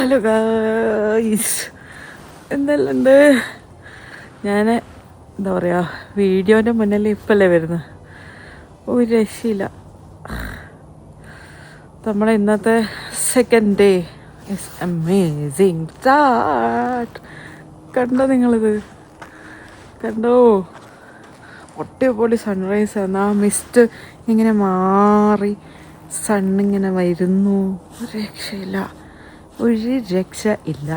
Hello guys, എന്തെല്ലാമുണ്ട്? ഞാൻ എന്താ പറയുക, വീഡിയോൻ്റെ മുന്നിൽ ഇപ്പല്ലേ വരുന്നത്, ഒരു രക്ഷയില്ല. നമ്മളെ ഇന്നത്തെ second day is amazing. Start. കണ്ടോ നിങ്ങളിത്? കണ്ടോ? ഒട്ടേപൊളി സൺറൈസ് ആണ്. ആ മിസ്റ്റ് ഇങ്ങനെ മാറി സണ്ണിങ്ങനെ വരുന്നു. ഒരു രക്ഷയില്ല, ഒരു രക്ഷ ഇല്ല.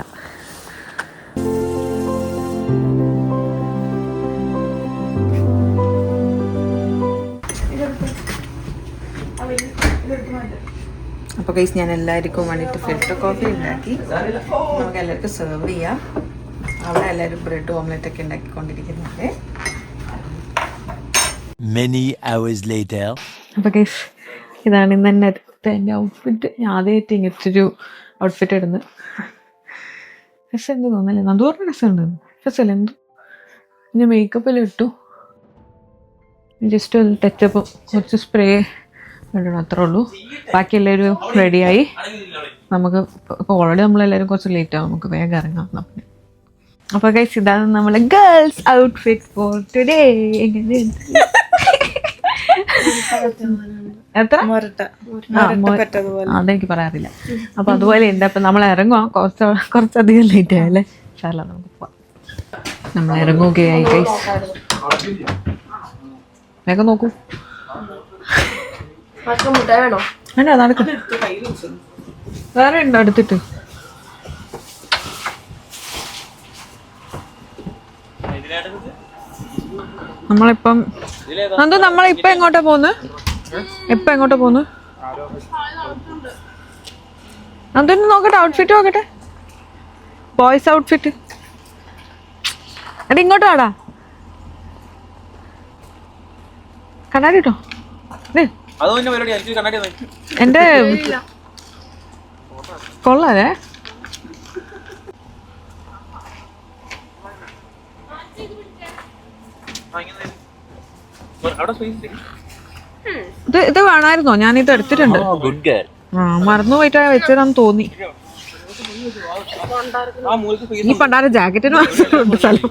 അപ്പോൾ ഗൈസ്, ഞാൻ എല്ലാവർക്കും വേണ്ടിയിട്ട് ഫിൽറ്റർ കോഫി ഉണ്ടാക്കി നമുക്ക് എല്ലാവർക്കും സെർവ് ചെയ്യാം. അവിടെ എല്ലാവരും ബ്രെഡ് ഓംലെറ്റ് ഒക്കെ ഉണ്ടാക്കിക്കൊണ്ടിരിക്കുന്നുണ്ട്. അപ്പോൾ ഗൈസ്, ഇതാണ് ഇന്ന് തന്നെ എൻ്റെ ഔട്ട്ഫിറ്റ്. ഞാൻ ആദ്യമായിട്ട് ഇങ്ങനത്തൊരു ഔട്ട്ഫിറ്റ് ഇടുന്നത്. രസം എന്ത് തോന്നല്ലേ? നല്ലൊരു രസമുണ്ട്. രസമല്ലേ? എന്ത് പിന്നെ മേക്കപ്പെല്ലാം ഇട്ടു. ജസ്റ്റ് ഒന്ന് ടച്ചപ്പ്, കുറച്ച് സ്പ്രേ ഇടണം, അത്രേ ഉള്ളൂ. ബാക്കി എല്ലാവരും റെഡിയായി. നമുക്ക് ഇപ്പോൾ ഓൾറെഡി നമ്മളെല്ലാവരും കുറച്ച് ലേറ്റ് ആവും, നമുക്ക് വേഗം ഇറങ്ങാം. അപ്പോൾ ഗൈസ്, ഇതാണ് നമ്മളെ ഗേൾസ് ഔട്ട്ഫിറ്റ് ഫോർ ടുഡേ. എത്ര അതെനിക്ക് പറയാറില്ല. അപ്പൊ അതുപോലെ ഉണ്ട്. അപ്പൊ നമ്മൾ ഇറങ്ങുക കുറച്ചധികം ലേറ്റ് ആയല്ലേ. ശാല നമുക്ക് പോവാം. നമ്മൾ ഇറങ്ങുകയായി ഗൈസ്. വേഗം നോക്കൂ. വേണ്ട, നടക്കും. വേറെ ഉണ്ടോ അടുത്തിട്ട്? നമ്മളിപ്പം നമ്മളിപ്പം എങ്ങോട്ടാ പോകുന്നത്? എങ്ങോട്ടാ പോകുന്നത്? അതൊന്ന് നോക്കട്ടെ, ഔട്ട്ഫിറ്റ് നോക്കട്ടെ. Boys outfit. എടാ ഇങ്ങോട്ട് വാടാ. കണ്ണാടി ഇട്ടോ. എന്റെ കൊള്ളാലേ. ഇത് വേണമായിരുന്നോ? ഞാനിത് എടുത്തിട്ടുണ്ട്. മറന്നു പോയിട്ടാ വെച്ചതാന്ന് തോന്നി. ഈ പണ്ടാര ജാക്കറ്റിന് സ്ഥലം.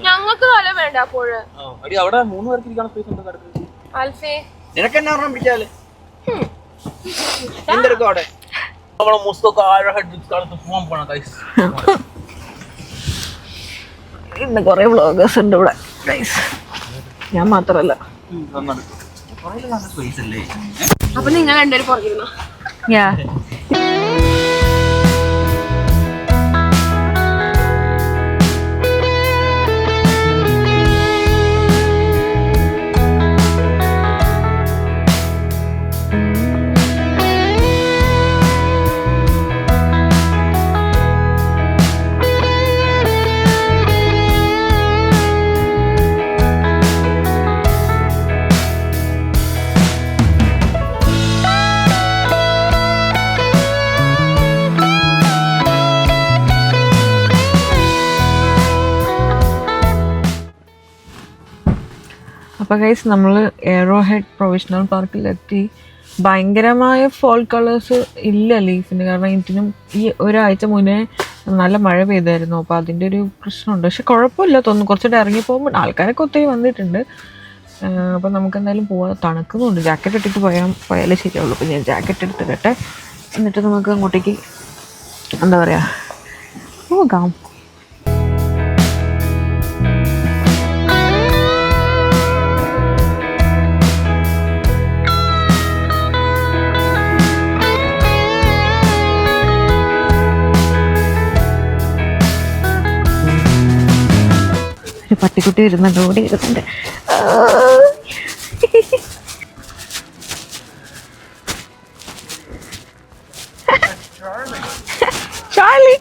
ഇന്ന് കൊറേ വ്ളോഗേഴ്സ് ഉണ്ട് ഇവിടെ ഗൈസ്, ഞാൻ മാത്രല്ല. അപ്പൊ നിങ്ങൾ രണ്ടുപേരും പുറകിരുന്നോ? അപ്പോൾ ഗൈസ്, നമ്മൾ എയറോ ഹെഡ് പ്രൊവിഷണൽ പാർക്കിലെത്തി. ഭയങ്കരമായ ഫോൾ കളേഴ്സ് ഇല്ല ലീഫിന്, കാരണം ഇതിനും ഈ ഒരാഴ്ച മുന്നേ നല്ല മഴ പെയ്തായിരുന്നു. അപ്പോൾ അതിൻ്റെ ഒരു പ്രശ്നമുണ്ട്. പക്ഷെ കുഴപ്പമില്ല തോന്നുന്നു. കുറച്ചിട്ട് ഇറങ്ങി പോകുമ്പോൾ ആൾക്കാരൊക്കെ ഒത്തിരി വന്നിട്ടുണ്ട്. അപ്പോൾ നമുക്ക് എന്തായാലും പോവാൻ. തണുക്കുന്നുണ്ട്. ജാക്കറ്റ് ഇട്ടിട്ട് പോയാലേ ശരിയാവുള്ളൂ. അപ്പോൾ ഞാൻ ജാക്കറ്റ് എടുത്തിട്ടെ, എന്നിട്ട് നമുക്ക് അങ്ങോട്ടേക്ക് എന്താ പറയുക പോകാം. പട്ടിക്കുട്ടി ഇരുന്നുണ്ട്, ഓടി ഇരുന്നുണ്ട്. Charlie,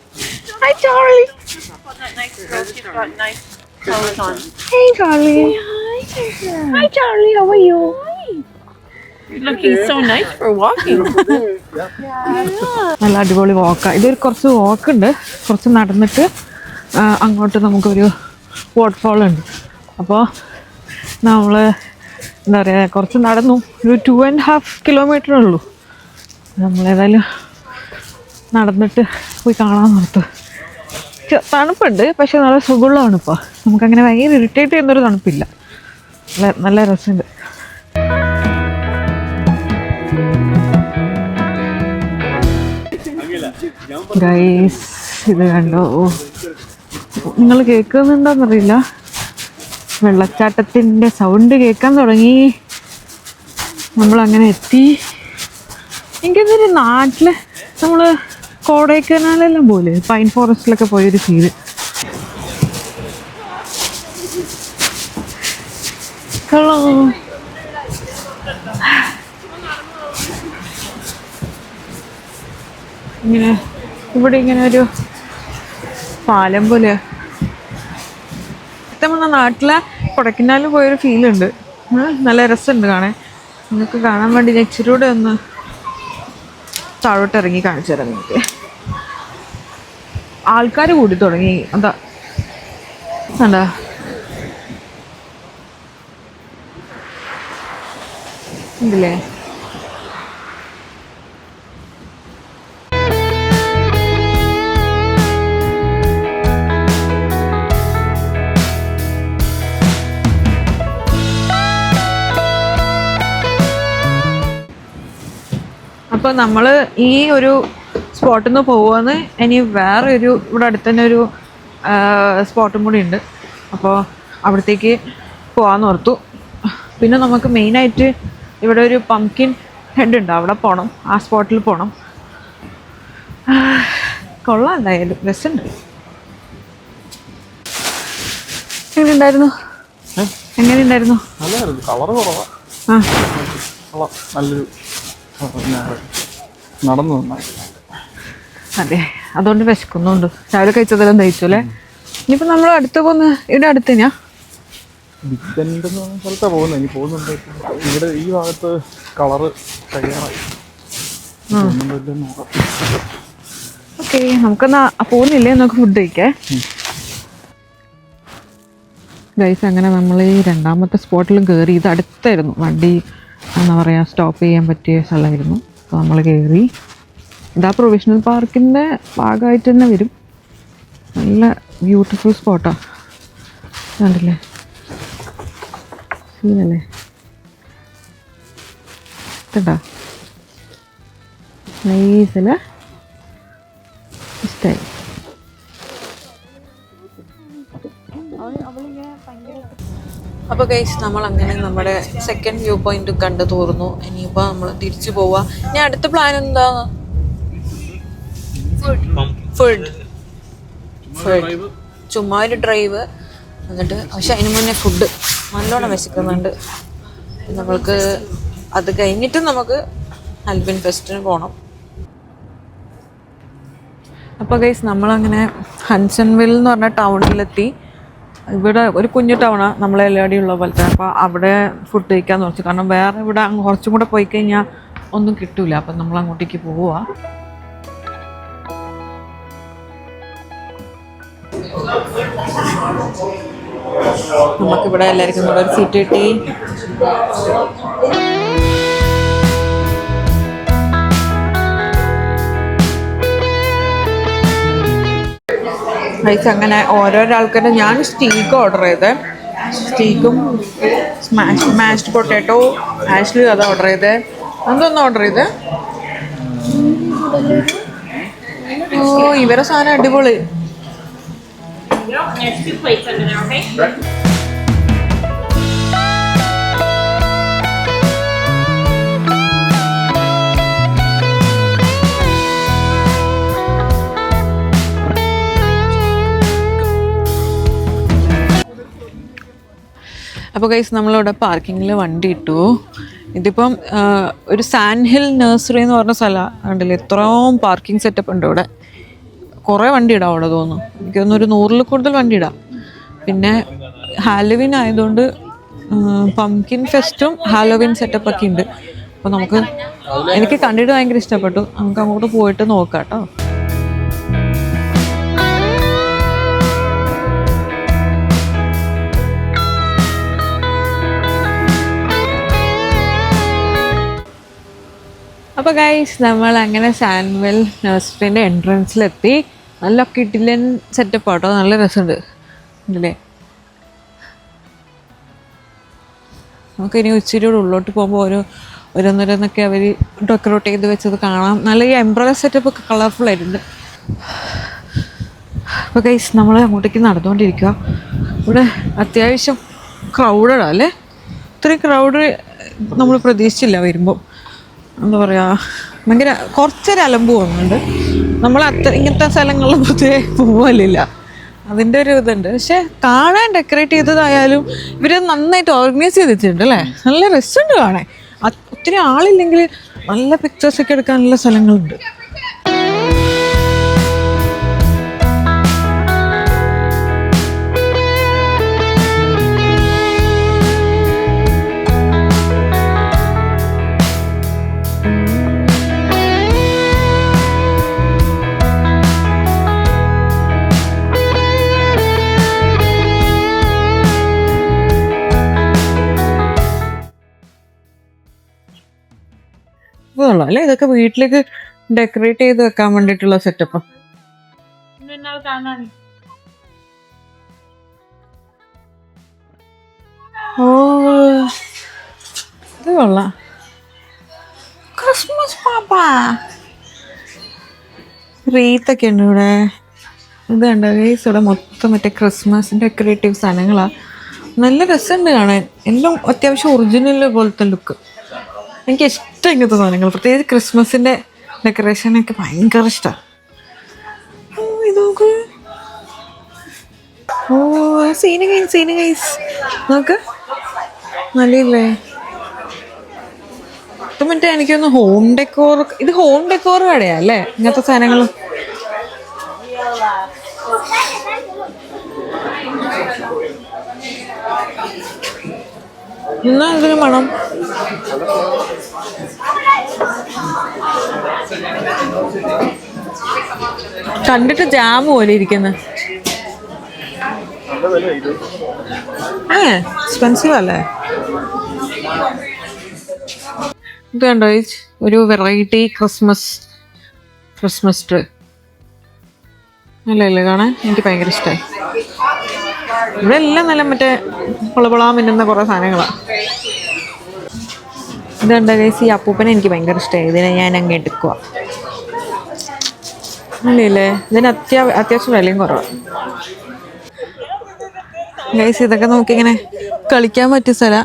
hi Charlie. Hey Charlie. Hi Charlie, how are you? You're looking so nice for walking. നല്ല അടിപൊളി വാക്കാണ്. ഇതൊരു കുറച്ച് വാക്കുണ്ട്. കുറച്ച് നടന്നിട്ട് അങ്ങോട്ട് നമുക്കൊരു വാട്ടർഫോൾ ഉണ്ട്. അപ്പോൾ നമ്മൾ എന്താ പറയുക, കുറച്ച് നടന്നു. ഒരു 2.5 കിലോമീറ്റർ ഉള്ളൂ. നമ്മളേതായാലും നടന്നിട്ട് പോയി കാണാൻ ഓർത്തു. തണുപ്പുണ്ട്, പക്ഷെ നല്ല സുഖമുള്ള തണുപ്പാ. നമുക്കങ്ങനെ ഭയങ്കര ഇറിറ്റേറ്റ് ചെയ്യുന്നൊരു തണുപ്പില്ല. നല്ല രസമുണ്ട്. ഗൈസ്, ഇത് കണ്ടോ? നിങ്ങൾ കേൾക്കുന്നുണ്ടോന്നറിയില്ല, വെള്ളച്ചാട്ടത്തിൻ്റെ സൗണ്ട് കേൾക്കാൻ തുടങ്ങി. നമ്മളങ്ങനെ എത്തി. എനിക്കിതൊരു നാട്ടില് നമ്മൾ കോടൈക്കനാലെല്ലാം പോലെ പൈൻ ഫോറസ്റ്റിലൊക്കെ പോയൊരു ഫീല്. ഇങ്ങനെ ഇവിടെ ഇങ്ങനെ ഒരു പാലം പോലെ നമ്മുടെ നാട്ടിലെ കൊടൈക്കനാലിൽ പോയൊരു ഫീലുണ്ട്. നല്ല രസമുണ്ട് കാണാൻ. നിങ്ങൾക്ക് കാണാൻ വേണ്ടി ഞാൻ ഇച്ചിരി കൂടെ ഒന്ന് താഴോട്ട് ഇറങ്ങി കാണിച്ചു തരാം നിങ്ങൾക്ക്. ആൾക്കാർ കൂടി തുടങ്ങി. അതാ എന്താ ഇതില്ലേ? അപ്പോൾ നമ്മൾ ഈ ഒരു സ്പോട്ടിൽ നിന്ന് പോകുമെന്ന് ഇനി വേറെ ഒരു ഇവിടെ അടുത്ത് തന്നെ ഒരു സ്പോട്ടും കൂടി ഉണ്ട്. അപ്പോൾ അവിടത്തേക്ക് പോകാമെന്ന് ഓർത്തു. പിന്നെ നമുക്ക് മെയിനായിട്ട് ഇവിടെ ഒരു പംകിൻ ഹെഡ് ഉണ്ട്, അവിടെ പോകണം. ആ സ്പോട്ടിൽ പോകണം. കൊള്ളാം, എന്തായാലും രസമുണ്ട്. എങ്ങനെയുണ്ടായിരുന്നു? നല്ലൊരു നടന്നു. അതെ, അതുകൊണ്ട് വിശക്കുന്നുണ്ട്. രാവിലെ കഴിച്ചതെല്ലാം കഴിച്ചു അല്ലേ? ഇനിയിപ്പോൾ നമ്മൾ അടുത്ത് പോകുന്ന ഇവിടെ അടുത്ത് തന്നെയാ ബിഗ് ബെൻഡ് എന്ന് പറഞ്ഞ സ്ഥലത്താണ് പോകുന്നത്. ഇനി പോകുന്നുണ്ട്. ഇവിടെ ഈ ഭാഗത്ത് കളറ് കഴിയാറായി. ഓക്കെ, നമുക്കെന്നാ പോകുന്നില്ലേ? നമുക്ക് ഫുഡ് കഴിക്കേ. ഗൈസ്, അങ്ങനെ നമ്മൾ ഈ രണ്ടാമത്തെ സ്പോട്ടിലും കയറി. ഇത് അടുത്തായിരുന്നു, വണ്ടി എന്താ പറയുക സ്റ്റോപ്പ് ചെയ്യാൻ പറ്റിയ സ്ഥലമായിരുന്നു. അപ്പോൾ നമ്മൾ കയറി. ഇതാ പ്രൊവിഷണൽ പാർക്കിൻ്റെ ഭാഗമായിട്ട് തന്നെ വരും. നല്ല ബ്യൂട്ടിഫുൾ സ്പോട്ടാണ്. കണ്ടില്ലേ? സീനല്ലേ? കണ്ടാ? നൈസല്ലേ? ഇഷ്ടമായി. അപ്പോൾ ഗൈസ്, നമ്മൾ അങ്ങനെ നമ്മുടെ സെക്കൻഡ് വ്യൂ പോയിന്റ് കണ്ടു തോർന്നു. ഇനിയിപ്പോൾ നമ്മൾ തിരിച്ചു പോവാ. ഇനി അടുത്ത പ്ലാൻ എന്താ? ഫുഡ് ചുമ്മാ ഒരു ഡ്രൈവ് എന്നിട്ട്. പക്ഷെ അതിന് മുന്നേ ഫുഡ് നല്ലോണം വിശക്കുന്നുണ്ട്. നമ്മൾക്ക് അത് കഴിഞ്ഞിട്ട് നമുക്ക് ആൽപിൻ ഫെസ്റ്റിന് പോകണം. അപ്പോൾ ഗൈസ്, നമ്മളങ്ങനെ ഹൻസൺവിൽ എന്ന് പറഞ്ഞ ടൗണിലെത്തി. ഇവിടെ ഒരു കുഞ്ഞു ടൗണാണ്, നമ്മളെ എല്ലാവരുടെയും ഉള്ള പോലത്തെ. അപ്പോൾ അവിടെ ഫുഡ് കഴിക്കാമെന്ന് വെച്ചു. കാരണം വേറെ ഇവിടെ കുറച്ചും കൂടെ പോയി കഴിഞ്ഞാൽ ഒന്നും കിട്ടൂല. അപ്പം നമ്മൾ അങ്ങോട്ടേക്ക് പോവുക. നമുക്കിവിടെ എല്ലാവർക്കും കൂടെ ഒരു സീറ്റ് കിട്ടി. അങ്ങനെ ഓരോരോ ആൾക്കാരുടെ ഞാൻ സ്റ്റീക്ക് ഓർഡർ ചെയ്തേ. സ്റ്റീക്കും മാഷ്ഡ് പൊട്ടാറ്റോ. ആഷ്ലി അത് ഓർഡർ ചെയ്തേ. എന്തൊന്നും ഓർഡർ ചെയ്തേ? ഓ, ഇവരെ സാധനം അടിപൊളി. അപ്പോൾ ഗൈസ്, നമ്മളിവിടെ പാർക്കിങ്ങിൽ വണ്ടി ഇട്ടു. ഇതിപ്പം ഒരു സാൻഡ് ഹിൽ നഴ്സറി എന്ന് പറഞ്ഞ സ്ഥലമാണ്. കണ്ടില്ലേ, ഇത്രയും പാർക്കിംഗ് സെറ്റപ്പ് ഉണ്ട് ഇവിടെ. കുറേ വണ്ടി ഇടാം അവിടെ തോന്നുന്നു. എനിക്ക് തോന്നുന്നു ഒരു 100-ൽ കൂടുതൽ വണ്ടി ഇടാം. പിന്നെ ഹാലോവിൻ ആയതുകൊണ്ട് പംകിൻ ഫെസ്റ്റും ഹാലോവിൻ സെറ്റപ്പൊക്കെ ഉണ്ട്. അപ്പോൾ എനിക്ക് കണ്ടിട്ട് ഭയങ്കര ഇഷ്ടപ്പെട്ടു. നമുക്ക് അങ്ങോട്ട് പോയിട്ട് നോക്കാം കേട്ടോ. അപ്പോൾ ഗൈസ് നമ്മൾ അങ്ങനെ സാൻവെൽ നഴ്സറിൻ്റെ എൻട്രൻസിലെത്തി. നല്ല കിടിലൻ സെറ്റപ്പ് ആട്ടോ, നല്ല രസമുണ്ട് അല്ലേ. നമുക്കിനി ഉച്ചയുടെ ഉള്ളോട്ട് പോകുമ്പോൾ ഓരോന്നോരോന്നൊക്കെ അവർ ഡെക്കറേറ്റ് ചെയ്ത് വെച്ചത് കാണാം. നല്ല ഈ എംബ്രോയ്ഡറി സെറ്റപ്പ് ഒക്കെ കളർഫുൾ ആയിട്ടുണ്ട്. അപ്പോൾ ഗൈസ് നമ്മൾ അങ്ങോട്ടേക്ക് നടന്നുകൊണ്ടിരിക്കുക. ഇവിടെ അത്യാവശ്യം ക്രൗഡഡാണ് അല്ലേ. ഇത്രയും ക്രൗഡ് നമ്മൾ പ്രതീക്ഷിച്ചില്ല വരുമ്പോൾ. എന്താ പറയുക, ഭയങ്കര കുറച്ചൊരു അലമ്പ് പോകുന്നുണ്ട്. നമ്മൾ ഇങ്ങനത്തെ സ്ഥലങ്ങളിൽ പൊതുവെ പോകലില്ല, അതിൻ്റെ ഒരു ഇതുണ്ട്. പക്ഷെ കാണാൻ ഡെക്കറേറ്റ് ചെയ്തതായാലും ഇവർ നന്നായിട്ട് ഓർഗനൈസ് ചെയ്തിട്ടുണ്ട് അല്ലേ. നല്ല രസമുണ്ട് കാണാൻ. ഒത്തിരി ആളില്ലെങ്കിൽ നല്ല പിക്ചേഴ്സൊക്കെ എടുക്കാനുള്ള സ്ഥലങ്ങളുണ്ട്. അല്ലേ ഇതൊക്കെ വീട്ടിലേക്ക് ഡെക്കറേറ്റ് ചെയ്ത് വെക്കാൻ വേണ്ടിയിട്ടുള്ള സെറ്റപ്പ്. ഓ ഇത് കൊള്ളാം. ക്രിസ്മസ് പാപ്പാ റീത്തൊക്കെ ഉണ്ട് ഇവിടെ. ഇത് കണ്ടോ ഗൈസ്, ഇവിടെ മൊത്തം മറ്റേ ക്രിസ്മസ് ഡെക്കറേറ്റീവ് സാധനങ്ങളാണ്. നല്ല രസമുണ്ട് കാണാൻ. എല്ലാം അത്യാവശ്യം ഒറിജിനൽ പോലത്തെ ലുക്ക്. എനിക്ക് ഇഷ്ടം ഇങ്ങനത്തെ സാധനങ്ങൾ, പ്രത്യേകിച്ച് ക്രിസ്മസിൻ്റെ ഡെക്കറേഷനൊക്കെ ഭയങ്കര ഇഷ്ടമാണ്. ഇത് നോക്ക്. ഓ സീന ഗൈസ് നോക്ക്, നല്ലല്ലേ. ഇത് മറ്റേ എനിക്കൊന്ന് ഹോം ഡെക്കോർ, ഇത് ഹോം ഡെക്കോർ കടയാ അല്ലേ ഇങ്ങനത്തെ സാധനങ്ങൾ. എന്നാ ഇതിന് മണം. കണ്ടിട്ട് ജാം പോലെ ഇരിക്കുന്നു. എക്സ്പെൻസീവ് അല്ലേ. ഇത് കണ്ടോ ഒരു വെറൈറ്റി ക്രിസ്മസ് ട്രീ അല്ലേ കാണാൻ. എനിക്ക് ഭയങ്കര ഇഷ്ടമായി. ഇവിടെ എല്ലാം നല്ല മറ്റേ പൊളപൊളാ മിന്നുന്ന കുറേ സാധനങ്ങളാണ്. ഇതുണ്ട് ഗൈസ്, ഈ അപ്പൂപ്പനെ എനിക്ക് ഭയങ്കര ഇഷ്ടമായി. ഇതിനെ ഞാൻ അങ്ങ് എടുക്കുക. അല്ലേ ഇതിന് അത്യാവശ്യം വിലയും കുറവാണ് ഗൈസ്. ഇതൊക്കെ നോക്കി ഇങ്ങനെ കളിക്കാൻ പറ്റിയ സ്ഥലം.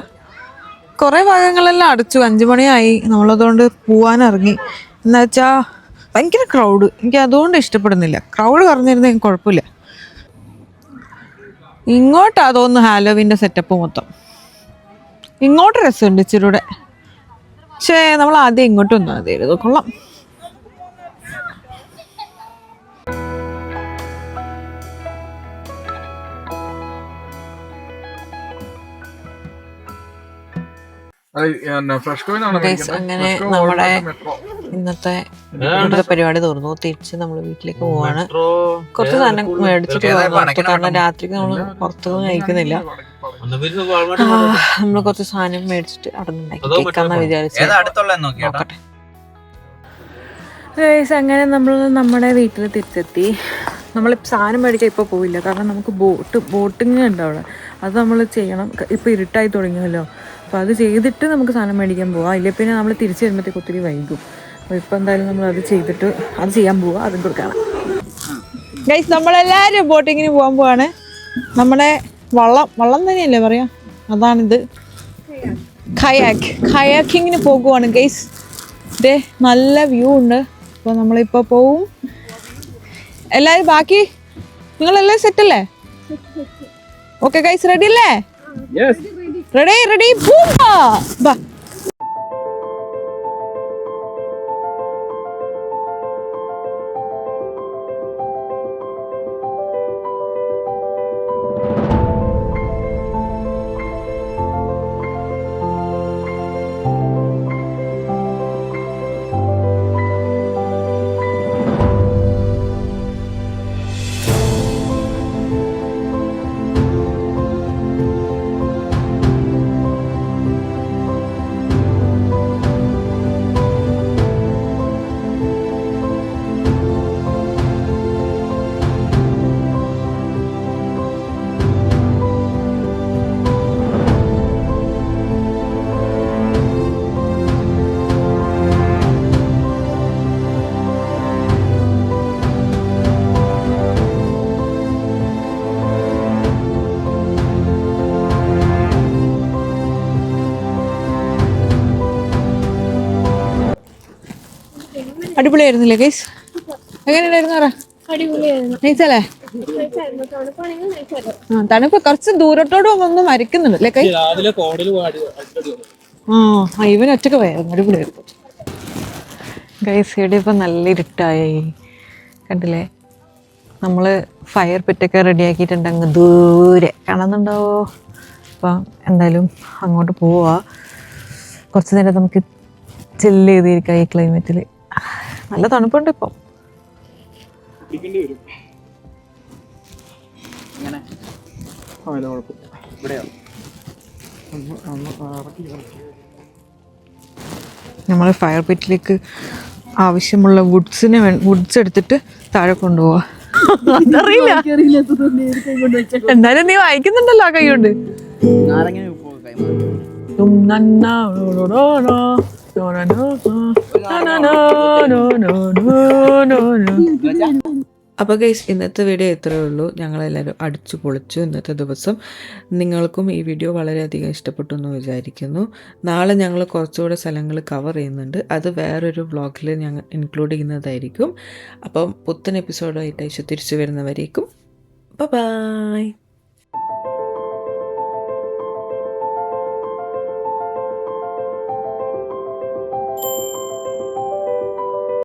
കുറേ ഭാഗങ്ങളെല്ലാം അടച്ചു. 5 മണിയായി. നമ്മളതുകൊണ്ട് പോവാനിറങ്ങി. എന്ന് വെച്ചാൽ ഭയങ്കര ക്രൗഡ്. എനിക്ക് അതുകൊണ്ട് ഇഷ്ടപ്പെടുന്നില്ല. ക്രൗഡ് കുറഞ്ഞിരുന്ന എനിക്ക് കുഴപ്പമില്ല. ഇങ്ങോട്ടാ തോന്നുന്നു ഹാലോവിൻ്റെ സെറ്റപ്പ് മൊത്തം. ഇങ്ങോട്ട് രസമുണ്ട് ഇച്ചിരൂടെ. പക്ഷേ നമ്മൾ ആദ്യം ഇങ്ങോട്ട് വന്നാൽ മതിയായിരുന്നു. കൊള്ളാം. അങ്ങനെ നമ്മുടെ ഇന്നത്തെ പരിപാടി തീർന്നു. തിരിച്ച് നമ്മൾ വീട്ടിലേക്ക് പോവാണ്. കുറച്ച് സാധനം മേടിച്ചിട്ട് കാരണം രാത്രിക്ക് നമ്മൾ പുറത്തൊന്നും കഴിക്കുന്നില്ല. നമ്മൾ കുറച്ച് സാധനം മേടിച്ചിട്ട് അവിടെ നിന്ന് കേൾക്കാന്ന് വിചാരിച്ചു. നോക്കട്ടെ. അങ്ങനെ നമ്മൾ നമ്മുടെ വീട്ടിൽ തിരിച്ചെത്തി. നമ്മൾ സാധനം മേടിക്കാൻ ഇപ്പോൾ പോയില്ല, കാരണം നമുക്ക് ബോട്ടിങ് ഉണ്ട് അവിടെ. അത് നമ്മൾ ചെയ്യണം. ഇപ്പോൾ ഇരുട്ടായി തുടങ്ങിയല്ലോ. അപ്പോൾ അത് ചെയ്തിട്ട് നമുക്ക് സാധനം മേടിക്കാൻ പോവാം. ഇല്ലേ പിന്നെ നമ്മൾ തിരിച്ച് വരുമ്പോഴത്തേക്ക് ഒത്തിരി വൈകും. അപ്പോൾ ഇപ്പോൾ എന്തായാലും നമ്മൾ അത് ചെയ്തിട്ട് അത് ചെയ്യാൻ പോവാം. അതും കൊടുക്കണം ഗൈസ്. നമ്മളെല്ലാവരും ബോട്ടിങ്ങിന് പോകാൻ പോവാണ്. നമ്മുടെ വള്ളം തന്നെയല്ലേ പറയാം, അതാണിത്. ഖയാക്കിങ്ങിന് പോകുവാണ് ഗൈസ്. ഇതേ നല്ല വ്യൂ ഉണ്ട്. അപ്പോൾ നമ്മളിപ്പോൾ പോവും. എല്ലാവരും ബാക്കി നിങ്ങളെല്ലാം സെറ്റല്ലേ? ഓക്കെ ഗൈസ്, റെഡി അല്ലേ? റെഡി ബാ. അടിപൊളിയായിരുന്നില്ലേ ഗൈസ്? എങ്ങനെയുണ്ടായിരുന്നു പറ? നൈസല്ലേ? ആ തണുപ്പ് കുറച്ച് ദൂരത്തോട് ഒന്ന് മരിക്കുന്നുണ്ട് അല്ലേ കൈ? ആ ഇവൻ ഒറ്റക്ക് പോയായിരുന്നു, അടിപൊളിയായിരുന്നു ഗൈസ്. ഇവിടെ ഇപ്പം നല്ല ഇരുട്ടായി കണ്ടില്ലേ? നമ്മൾ ഫയർ പിറ്റൊക്കെ റെഡിയാക്കിയിട്ടുണ്ട് അങ്ങ് ദൂരെ, കാണുന്നുണ്ടാവോ? അപ്പം എന്തായാലും അങ്ങോട്ട് പോവാ. കുറച്ച് നേരം നമുക്ക് ചില്ല് ചെയ്തിരിക്കാം ഈ ക്ലൈമറ്റിൽ. നല്ല തണുപ്പുണ്ട് ഇപ്പം. നമ്മൾ ഫയർ പിറ്റിലേക്ക് ആവശ്യമുള്ള വുഡ്സ് എടുത്തിട്ട് താഴെ കൊണ്ടുപോവാ. അതറിയില്ല, എന്തായാലും നീ വായിക്കുന്നുണ്ടല്ലോ ആ കൈ കൊണ്ട്. അപ്പോൾ ഗൈസ് ഇന്നത്തെ വീഡിയോ ഇത്രയേ ഉള്ളൂ. ഞങ്ങളെല്ലാവരും അടിച്ചു പൊളിച്ചു ഇന്നത്തെ ദിവസം. നിങ്ങൾക്കും ഈ വീഡിയോ വളരെയധികം ഇഷ്ടപ്പെട്ടു എന്ന് വിചാരിക്കുന്നു. നാളെ ഞങ്ങൾ കുറച്ചുകൂടെ സ്ഥലങ്ങൾ കവർ ചെയ്യുന്നുണ്ട്. അത് വേറൊരു വ്ളോഗിൽ ഞങ്ങൾ ഇൻക്ലൂഡ് ചെയ്യുന്നതായിരിക്കും. അപ്പം പുത്തൻ എപ്പിസോഡായിട്ട് തിരിച്ചു വരുന്നവരേക്കും ബൈ.